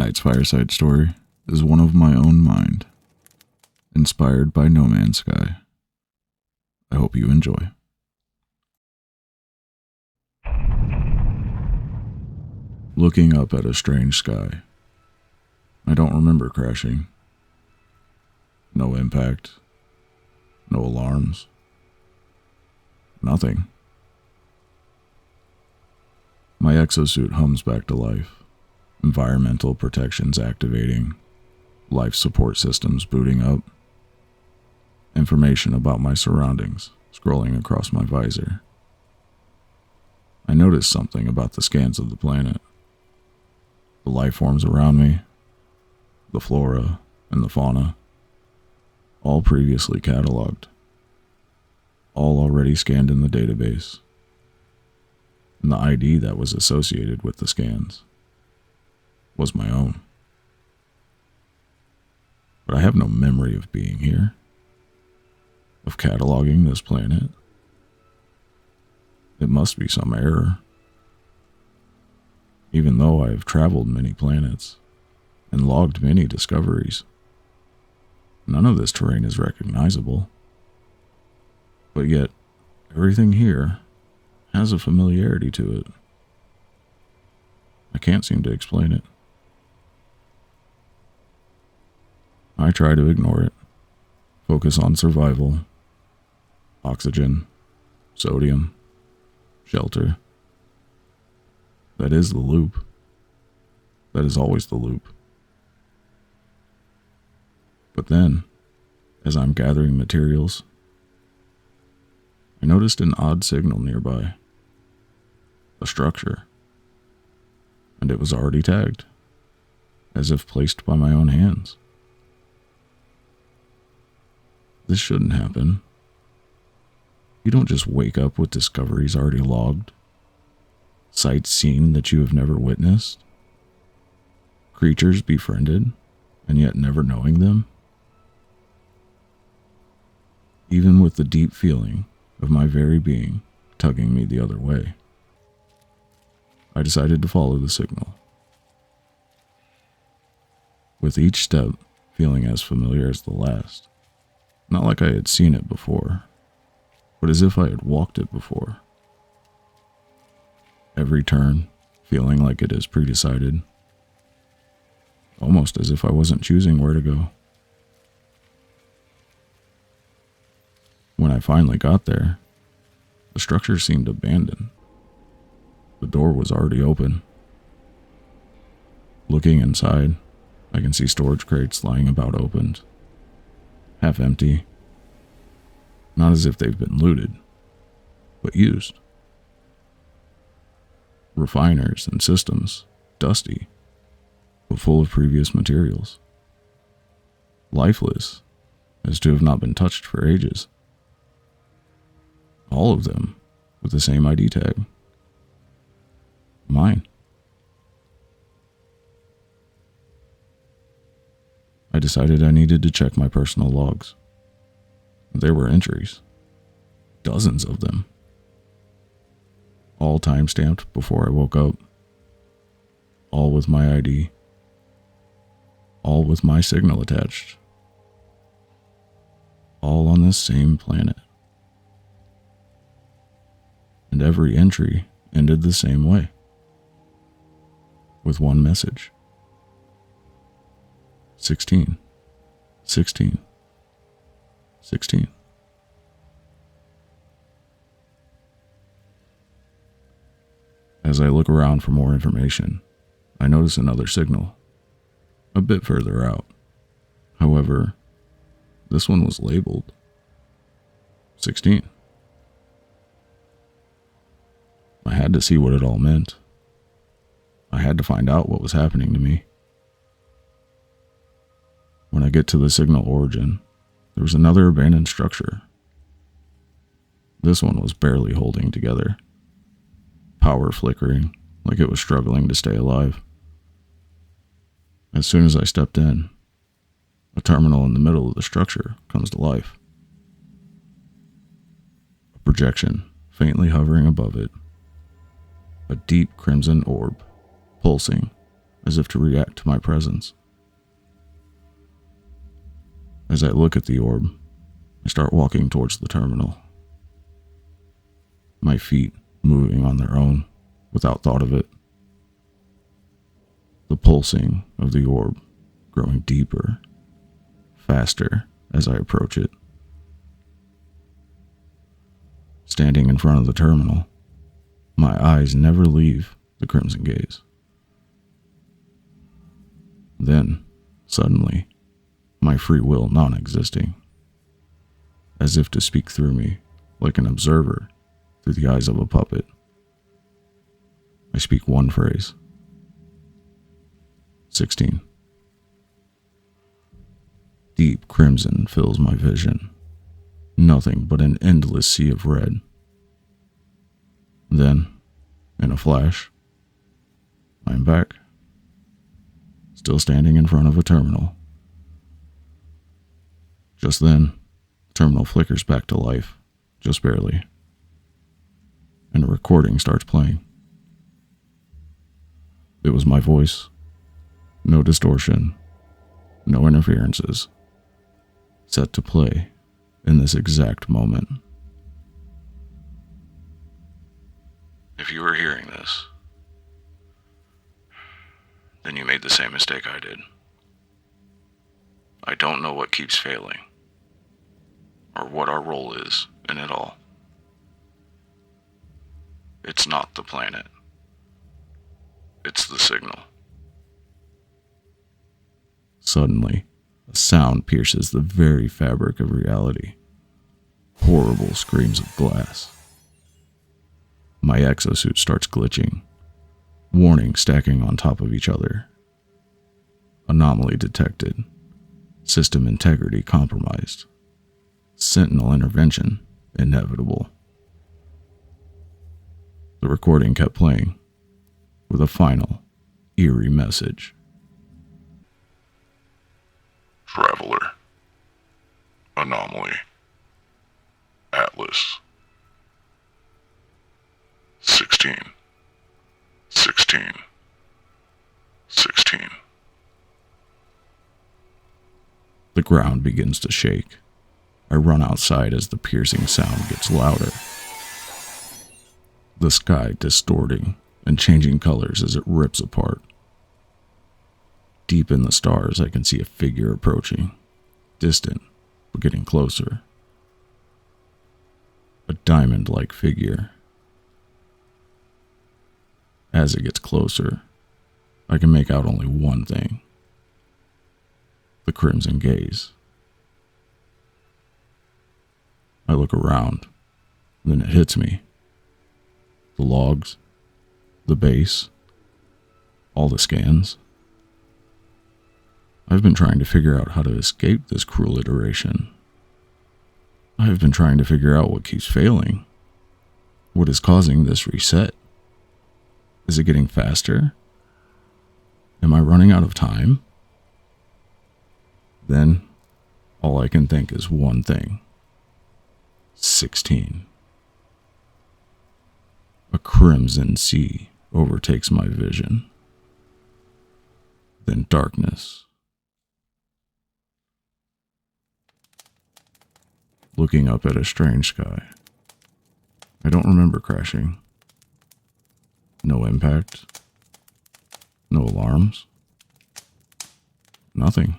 Tonight's fireside story is one of my own mind, inspired by No Man's Sky. I hope you enjoy. Looking up at a strange sky. I don't remember crashing. No impact. No alarms. Nothing. My exosuit hums back to life. Environmental protections activating. Life support systems booting up. Information about my surroundings scrolling across my visor. I noticed something about the scans of the planet. The life forms around me, the flora and the fauna, all previously cataloged, all already scanned in the database, and the ID that was associated with the scans was my own. But I have no memory of being here, of cataloging this planet. It must be some error. Even though I have traveled many planets and logged many discoveries, none of this terrain is recognizable. But yet, everything here has a familiarity to it. I can't seem to explain it. I try to ignore it, focus on survival, oxygen, sodium, shelter. That is the loop. That is always the loop. But then, as I'm gathering materials, I noticed an odd signal nearby. A structure. And it was already tagged, as if placed by my own hands. This shouldn't happen. You don't just wake up with discoveries already logged. Sights seen that you have never witnessed. Creatures befriended, and yet never knowing them. Even with the deep feeling of my very being tugging me the other way, I decided to follow the signal. With each step feeling as familiar as the last. Not like I had seen it before, but as if I had walked it before. Every turn feeling like it is pre-decided, almost as if I wasn't choosing where to go. When I finally got there, the structure seemed abandoned. The door was already open. Looking inside, I can see storage crates lying about opened, half empty, not as if they've been looted, but used. Refiners and systems, dusty, but full of previous materials. Lifeless, as to have not been touched for ages. All of them with the same ID tag. Mine. I decided I needed to check my personal logs. There were entries. Dozens of them. All time-stamped before I woke up. All with my ID. All with my signal attached. All on this same planet. And every entry ended the same way. With one message. 16. 16. 16. As I look around for more information, I notice another signal, a bit further out. However, this one was labeled 16. I had to see what it all meant. I had to find out what was happening to me. When I get to the signal origin, there was another abandoned structure. This one was barely holding together. Power flickering, like it was struggling to stay alive. As soon as I stepped in, a terminal in the middle of the structure comes to life. A projection faintly hovering above it. A deep crimson orb, pulsing, as if to react to my presence. As I look at the orb, I start walking towards the terminal. My feet moving on their own, without thought of it. The pulsing of the orb growing deeper, faster as I approach it. Standing in front of the terminal, my eyes never leave the crimson gaze. Then, suddenly, my free will non-existing, as if to speak through me like an observer through the eyes of a puppet. I speak one phrase. 16. Deep crimson fills my vision. Nothing but an endless sea of red. Then, in a flash, I am back, still standing in front of a terminal. Just then, the terminal flickers back to life, just barely, and a recording starts playing. It was my voice. No distortion, no interferences, set to play in this exact moment. If you were hearing this, then you made the same mistake I did. I don't know what keeps failing, or what our role is in it all. It's not the planet. It's the signal. Suddenly, a sound pierces the very fabric of reality. Horrible screams of glass. My exosuit starts glitching. Warnings stacking on top of each other. Anomaly detected. System integrity compromised. Sentinel intervention inevitable. The recording kept playing, with a final, eerie message. Traveler. Anomaly. Atlas. 16. 16. 16. The ground begins to shake. I run outside as the piercing sound gets louder. The sky distorting and changing colors as it rips apart. Deep in the stars, I can see a figure approaching, distant, but getting closer. A diamond-like figure. As it gets closer, I can make out only one thing. The crimson gaze. I look around, then it hits me. The logs, the base, all the scans. I've been trying to figure out how to escape this cruel iteration. I've been trying to figure out what keeps failing. What is causing this reset? Is it getting faster? Am I running out of time? Then, all I can think is one thing. 16. A crimson sea overtakes my vision. Then darkness. Looking up at a strange sky. I don't remember crashing. No impact. No alarms. Nothing.